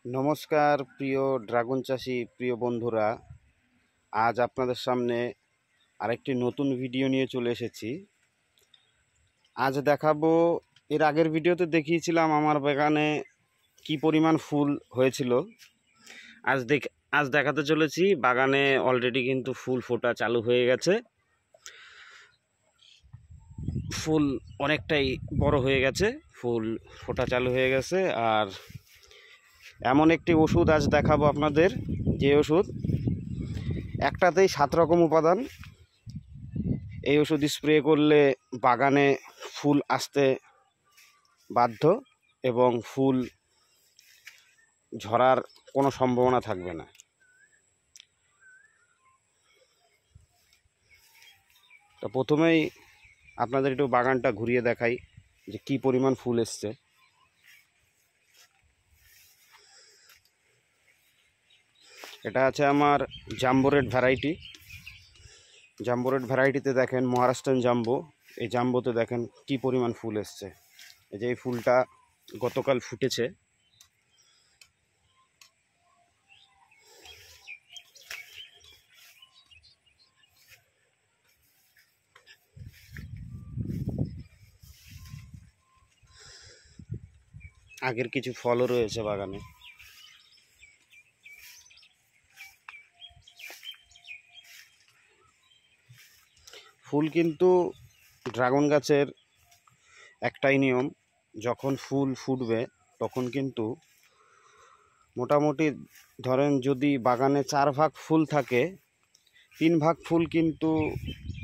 নমস্কার প্রিয় ড্রাগন চাষি প্রিয় বন্ধুরা, আজ আপনাদের সামনে আরেকটি নতুন ভিডিও নিয়ে চলে এসেছি। আজ দেখাবো, এর আগের ভিডিওতে দেখিয়েছিলাম আমার বাগানে কি পরিমাণ ফুল হয়েছিল। আজ দেখাতে চলেছি বাগানে অলরেডি কিন্তু ফুল ফোটা চালু হয়ে গেছে। ফুল অনেকটাই বড় হয়ে গেছে, ফুল ফোটা চালু হয়ে গেছে। আর এমন একটি ওষুধ আজ দেখাবো আপনাদের, যে ওষুধ একটাতেই 7 রকম উপাদান। এই ওষুধ স্প্রে করলে বাগানে ফুল আসতে বাধ্য এবং ফুল ঝরার কোনো সম্ভাবনা থাকবে না। তো প্রথমেই আপনাদের একটু বাগানটা ঘুরিয়ে দেখাই যে কি পরিমাণ ফুল এসছে। এটা আছে আমার jumbo red variety. Jumbo red ভ্যারাইটিতে দেখেন মহারাষ্ট্রান জাম্বো, এই জাম্বোতে দেখেন কি পরিমাণ ফুল এসছে। এই যে এই ফুলটা গতকাল ফুটেছে। আগের কিছু ফলও রয়েছে বাগানে। ফুল কিন্তু ড্রাগন গাছের একটাই নিয়ম, যখন ফুল ফুটবে তখন কিন্তু মোটামুটি ধরেন যদি বাগানে 4 ভাগ ফুল থাকে, 3 ভাগ ফুল কিন্তু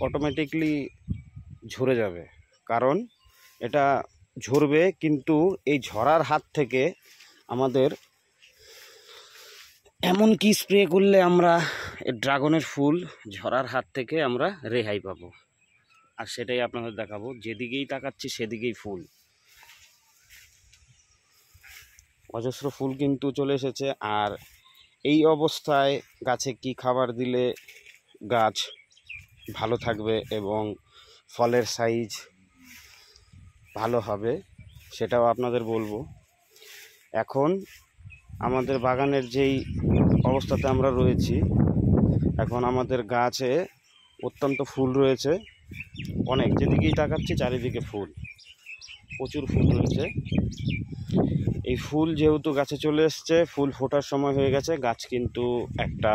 অটোমেটিকলি ঝরে যাবে। কারণ এটা ঝরবে, কিন্তু এই ঝরার হাত থেকে আমাদের এমন কি স্প্রে করলে আমরা এই ড্রাগনের ফুল ঝরার হাত থেকে আমরা রেহাই পাবো, আর সেটাই আপনাদের দেখাবো। যেদিকেই তাকাচ্ছি সেদিকেই ফুল, অজস্র ফুল কিন্তু চলে এসেছে। আর এই অবস্থায় গাছে কি খাবার দিলে গাছ ভালো থাকবে এবং ফলের সাইজ ভালো হবে সেটাও আপনাদের বলবো। এখন আমাদের বাগানের যেই অবস্থাতে আমরা রয়েছি, এখন আমাদের গাছে অত্যন্ত ফুল রয়েছে অনেক, যেদিকেই তাকাচ্ছি চারিদিকে ফুল, প্রচুর ফুল রয়েছে। এই ফুল যেহেতু গাছে চলে এসছে, ফুল ফোটার সময় হয়ে গেছে, গাছ কিন্তু একটা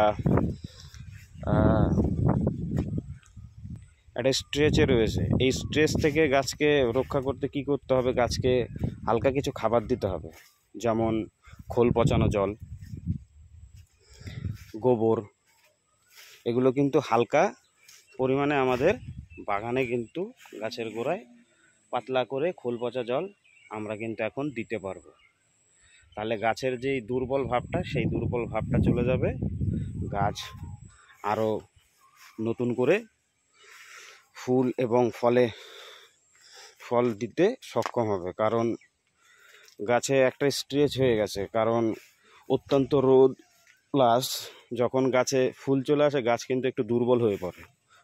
স্ট্রেচে রয়েছে। এই স্ট্রেস থেকে গাছকে রক্ষা করতে কি করতে হবে, গাছকে হালকা কিছু খাবার দিতে হবে, যেমন খোল পচানো জল, গোবর, এগুলো কিন্তু হালকা পরিমাণে আমাদের বাগানে কিন্তু গাছের গোড়ায় পাতলা করে খোল পচা জল আমরা কিন্তু এখন দিতে পারবো। তাহলে গাছের যেই দুর্বল ভাবটা, সেই দুর্বল ভাবটা চলে যাবে, গাছ আরও নতুন করে ফুল এবং ফল দিতে সক্ষম হবে। কারণ গাছে একটা স্ট্রেচ হয়ে গেছে, কারণ অত্যন্ত রোদ প্লাস যখন গাছে ফুল চলে আসে গাছ কিন্তু একটু দুর্বল হয়ে পড়ে।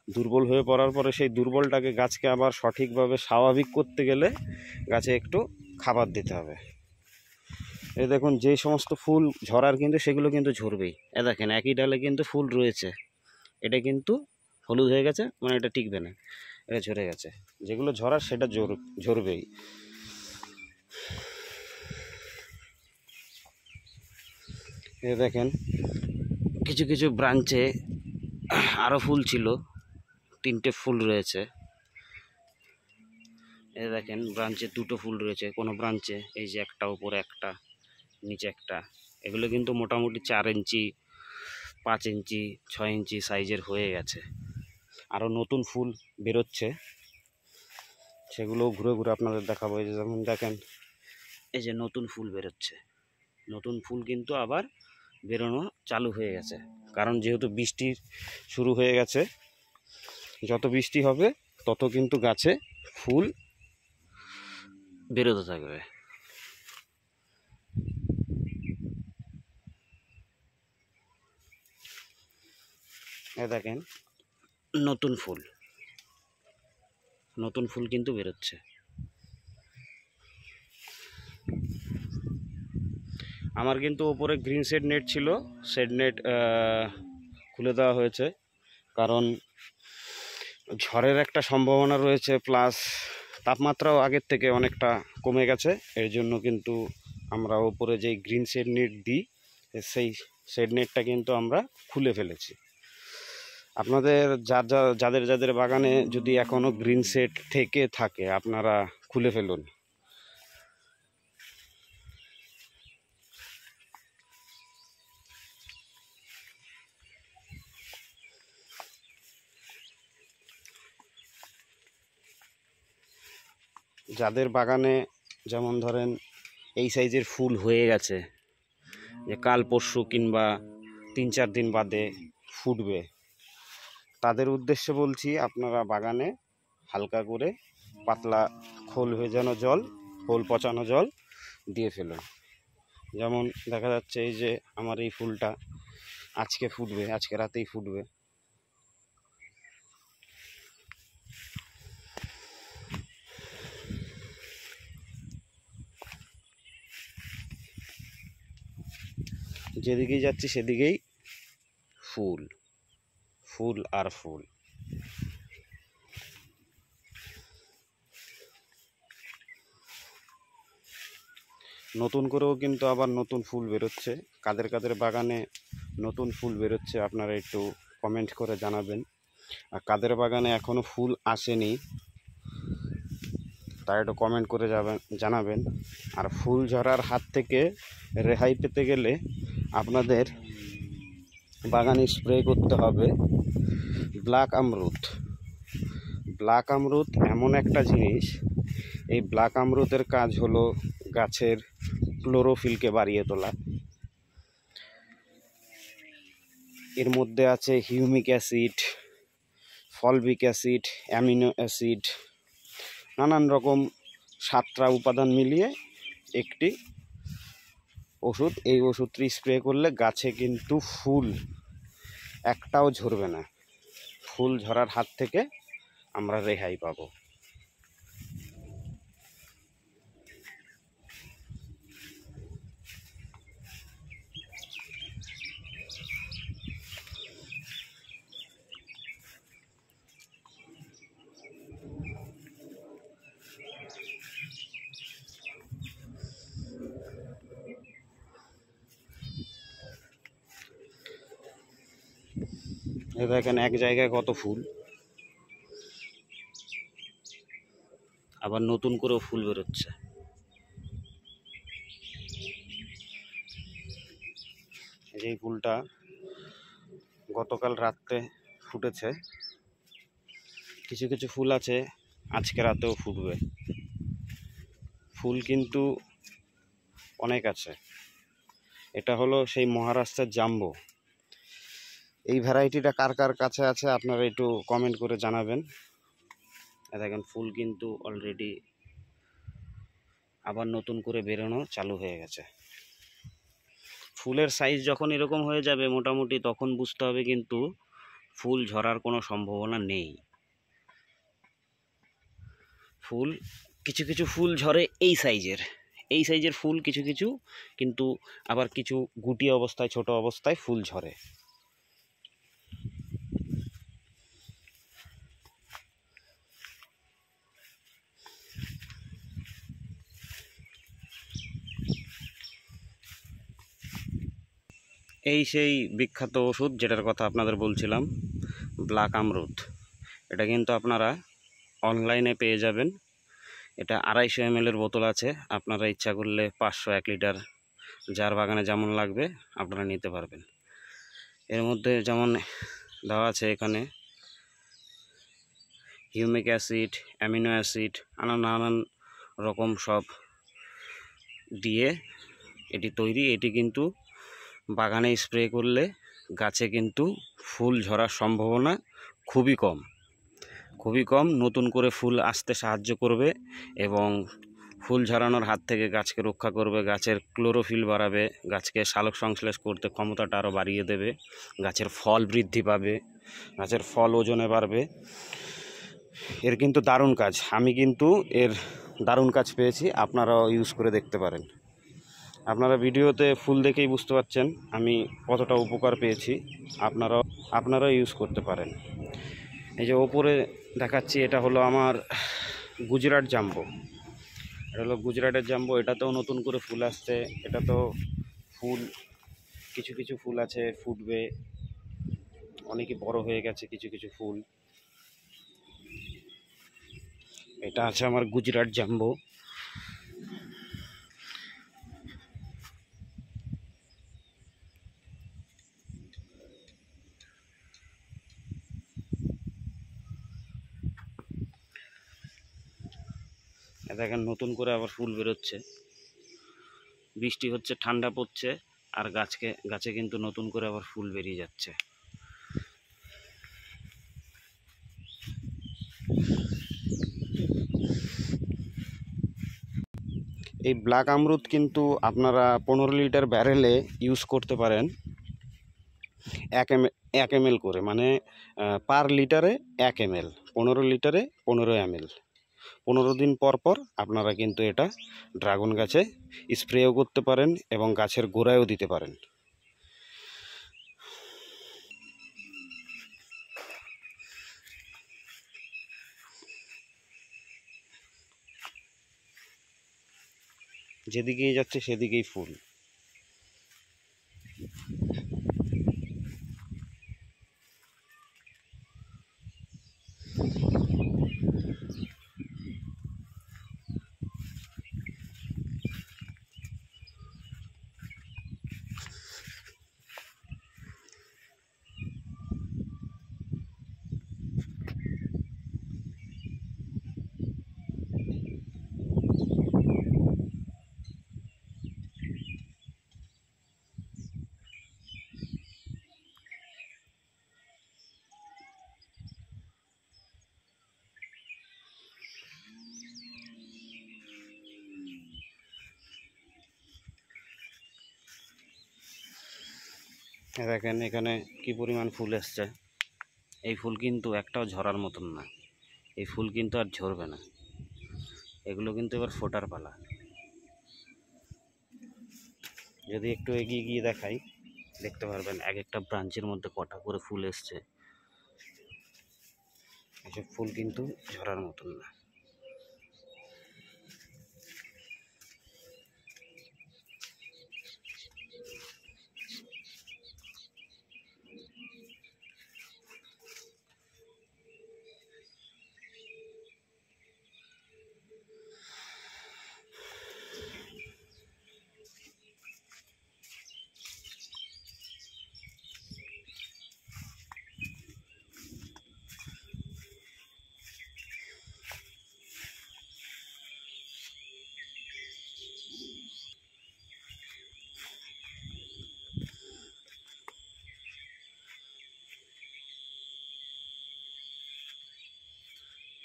দুর্বল হয়ে পড়ার পরে সেই দুর্বলটাকে গাছকে আবার সঠিকভাবে স্বাভাবিক করতে গেলে গাছে একটু খাবার দিতে হবে। এই দেখুন যে সমস্ত ফুল ঝরার কিন্তু সেগুলো কিন্তু ঝরবেই। এ দেখেন একই ডালে কিন্তু ফুল রয়েছে, এটা কিন্তু হলুদ হয়ে গেছে, মানে এটা টিকবে না, এটা ঝরে গেছে। যেগুলো ঝরার সেটা ঝরবেই। এ দেখেন কিছু কিছু ব্রাঞ্চে আরও ফুল ছিল, 3টে ফুল রয়েছে। এ দেখেন ব্রাঞ্চে 2টো ফুল রয়েছে, কোনো ব্রাঞ্চে এই যে একটা, উপরে একটা, নিচে একটা। এগুলো কিন্তু মোটামুটি 4 ইঞ্চি, 5 ইঞ্চি, 6 ইঞ্চি সাইজের হয়ে গেছে। আরও নতুন ফুল বেরোচ্ছে, সেগুলো ঘুরে ঘুরে আপনাদের দেখাবো। এই যে যেমন দেখেন, এই যে নতুন ফুল বেরোচ্ছে, নতুন ফুল কিন্তু আবার বেরোনো চালু হয়ে গেছে। কারণ যেহেতু বৃষ্টি শুরু হয়ে গেছে, যত বৃষ্টি হবে তত কিন্তু গাছে ফুল বেরোতে থাকবে। এ দেখেন নতুন ফুল কিন্তু বেরোচ্ছে। আমার কিন্তু ওপরে গ্রিন শেড নেট ছিল, শেড নেট খুলে দেওয়া হয়েছে, কারণ ঝড়ের একটা সম্ভাবনা রয়েছে, প্লাস তাপমাত্রাও আগের থেকে অনেকটা কমে গেছে। এর জন্য কিন্তু আমরা ওপরে যেই গ্রিন শেড নেট দিই সেই শেড নেটটা কিন্তু আমরা খুলে ফেলেছি। আপনাদের যাদের যাদের বাগানে যদি এখনও গ্রিন শেড থেকে থাকে আপনারা খুলে ফেলুন। যাদের বাগানে যেমন ধরেন এই সাইজের ফুল হয়ে গেছে, যে কাল পরশু কিংবা 3-4 দিন বাদে ফুটবে, তাদের উদ্দেশ্যে বলছি আপনারা বাগানে হালকা করে পাতলা খোল ভেজানো জল, খোল পচানো জল দিয়ে ফেলুন। যেমন দেখা যাচ্ছে এই যে আমার এই ফুলটা আজকে ফুটবে, আজকে রাতেই ফুটবে। যেদিকেই যাচ্ছি সেদিকেই ফুল, ফুল আর ফুল। নতুন করেও কিন্তু আবার নতুন ফুল বেরোচ্ছে। কাদের কাদের বাগানে নতুন ফুল বেরোচ্ছে আপনারা একটু কমেন্ট করে জানাবেন। আর কাদের বাগানে এখনও ফুল আসেনি তারা একটু কমেন্ট করে জানাবেন। আর ফুল ঝরার হাত থেকে রেহাই পেতে গেলে আপনাদের বাগানে স্প্রে করতে হবে ব্ল্যাক আমরুদ। ব্ল্যাক আমরুদ এমন একটা জিনিস, এই ব্ল্যাক আমরুদের কাজ হলো গাছের ক্লোরোফিলকে বাড়িয়ে তোলা। এর মধ্যে আছে humic acid, fulvic acid, amino acid, নানান রকম 7টা উপাদান মিলিয়ে একটি ওষুধ। এই ওষুধটি স্প্রে করলে গাছে কিন্তু ফুল একটাও ঝরবে না। ফুল ঝরার হাত থেকে আমরা রেহাই পাবো। দেখেন এক জায়গায় কত ফুল, আবার নতুন করেও ফুল বেরোচ্ছে। এই ফুলটা গতকাল রাত্রে ফুটেছে, কিছু কিছু ফুল আছে আজকে রাতেও ফুটবে। ফুল কিন্তু অনেক আছে। এটা হলো সেই মহারাষ্ট্রের জাম্বো। এই ভ্যারাইটিটা কার কার কাছে আছে আপনারা একটু কমেন্ট করে জানাবেন। দেখেন ফুল কিন্তু অলরেডি আবার নতুন করে বেরোনো চালু হয়ে গেছে। ফুলের সাইজ যখন এরকম হয়ে যাবে মোটামুটি, তখন বুঝতে হবে কিন্তু ফুল ঝরার কোনো সম্ভাবনা নেই। ফুল কিছু কিছু ফুল ঝরে এই সাইজের ফুল কিছু কিছু, কিন্তু আবার কিছু গুটি অবস্থায় ছোট অবস্থায় ফুল ঝরে। এই সেই বিখ্যাত ওষুধ যেটার কথা আপনাদের বলছিলাম, ব্ল্যাক আমরুদ। এটা কিন্তু আপনারা অনলাইনে পেয়ে যাবেন। এটা 250 ml বোতল আছে। আপনারা ইচ্ছা করলে 500, 1 লিটার যার বাগানে যেমন লাগবে আপনারা নিতে পারবেন। এর মধ্যে যেমন দেওয়া আছে এখানে হিউমিক অ্যাসিড, অ্যামিনো অ্যাসিড, নানান রকম সব দিয়ে এটি তৈরি। এটি কিন্তু বাগানে স্প্রে করলে গাছে কিন্তু ফুল ঝরার সম্ভাবনা খুবই কম। নতুন করে ফুল আসতে সাহায্য করবে এবং ফুল ঝরানোর হাত থেকে গাছকে রক্ষা করবে। গাছের ক্লোরোফিল বাড়াবে, গাছকে সালোক সংশ্লেষ করতে ক্ষমতাটা আরও বাড়িয়ে দেবে। গাছের ফল বৃদ্ধি পাবে, গাছের ফল ওজনে বাড়বে। এর কিন্তু দারুণ কাজ। আমি কিন্তু এর দারুণ কাজ পেয়েছি, আপনারাও ইউজ করে দেখতে পারেন। আপনারা ভিডিওতে ফুল দেখেই বুঝতে পারছেন আমি কতটা উপকার পেয়েছি। আপনারাও ইউজ করতে পারেন। এই যে ওপরে দেখাচ্ছি, এটা হলো আমার গুজরাট জাম্বো। এটা হলো গুজরাটের জাম্বো। এটাতেও নতুন করে ফুল আসছে। এটা তো ফুল কিছু কিছু ফুল আছে ফুটবে, অনেকে বড় হয়ে গেছে কিছু কিছু ফুল। এটা আছে আমার গুজরাট জাম্বো। দেখেন নতুন করে আবার ফুল বেরোচ্ছে, বৃষ্টি হচ্ছে, ঠান্ডা পড়ছে, আর গাছে কিন্তু নতুন করে আবার ফুল বেরিয়ে যাচ্ছে। এই ব্ল্যাক আমরুদ কিন্তু আপনারা 15 লিটার ব্যারেলে ইউজ করতে পারেন 1 ml করে, মানে পার লিটারে 1 ml, 15 লিটারে 15 ml। 15 দিন পর পর আপনারা কিন্তু এটা ড্রাগন গাছে স্প্রেও করতে পারেন এবং গাছের গোড়ায়ও দিতে পারেন। যেদিকেই যাচ্ছে সেদিকেই ফুল। দেখেন এখানে কি পরিমাণ ফুল এসছে। এই ফুল কিন্তু একটাও ঝরার মতন না, এই ফুল কিন্তু আর ঝরবে না, এগুলো কিন্তু এবার ফোটার পালা। যদি একটু এগিয়ে গিয়ে দেখাই দেখতে পারবেন এক একটা ব্রাঞ্চের মধ্যে কটা করে ফুল এসছে। এসব ফুল কিন্তু ঝরার মতন না।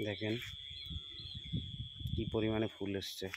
দেখেন কি পরিমাণে ফুল এসছে।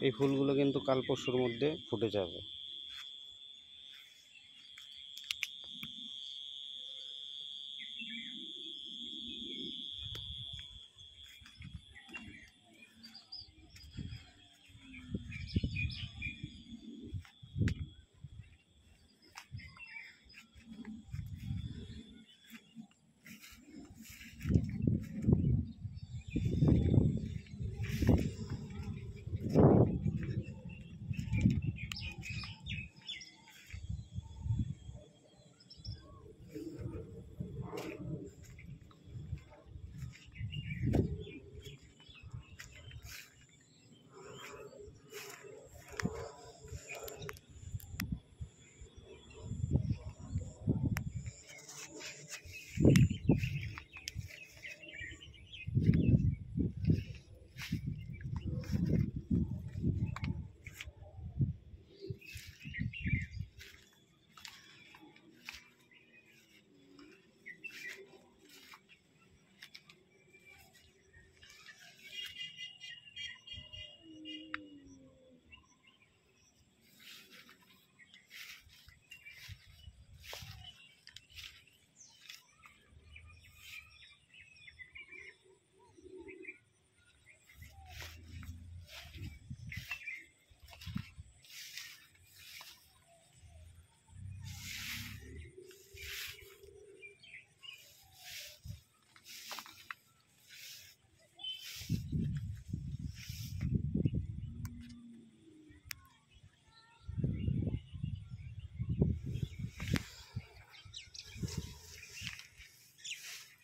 এই ফুলগুলো কিন্তু কাল পরশুর মধ্যে ফুটে যাবে।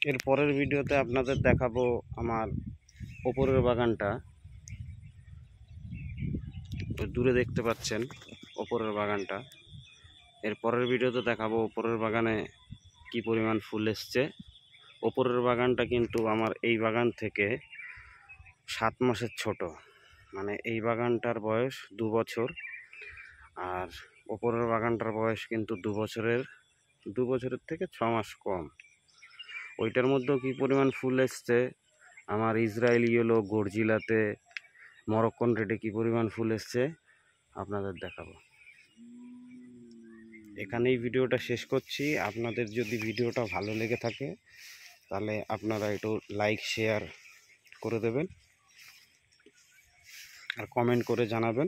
এর পরের ভিডিওতে আপনাদের দেখাবো আমার ওপরের বাগানটা। দূরে দেখতে পাচ্ছেন ওপরের বাগানটা। এর পরের ভিডিওতে দেখাবো ওপরের বাগানে কি পরিমাণ ফুল এসছে। ওপরের বাগানটা কিন্তু আমার এই বাগান থেকে 7 মাসের ছোট, মানে এই বাগানটার বয়স 2 বছর, আর ওপরের বাগানটার বয়স কিন্তু 2 বছরের থেকে 6 মাস কম। ওইটার মধ্যেও কি পরিমাণ ফুল এসছে, আমার ইসরায়েল ইয়েলো, গর্জিলাতে, মরক্কন রেডে কি পরিমাণ ফুল এসছে আপনাদের দেখাবো। এখানেই ভিডিওটা শেষ করছি। আপনাদের যদি ভিডিওটা ভালো লেগে থাকে তাহলে আপনারা একটু লাইক শেয়ার করে দেবেন আর কমেন্ট করে জানাবেন।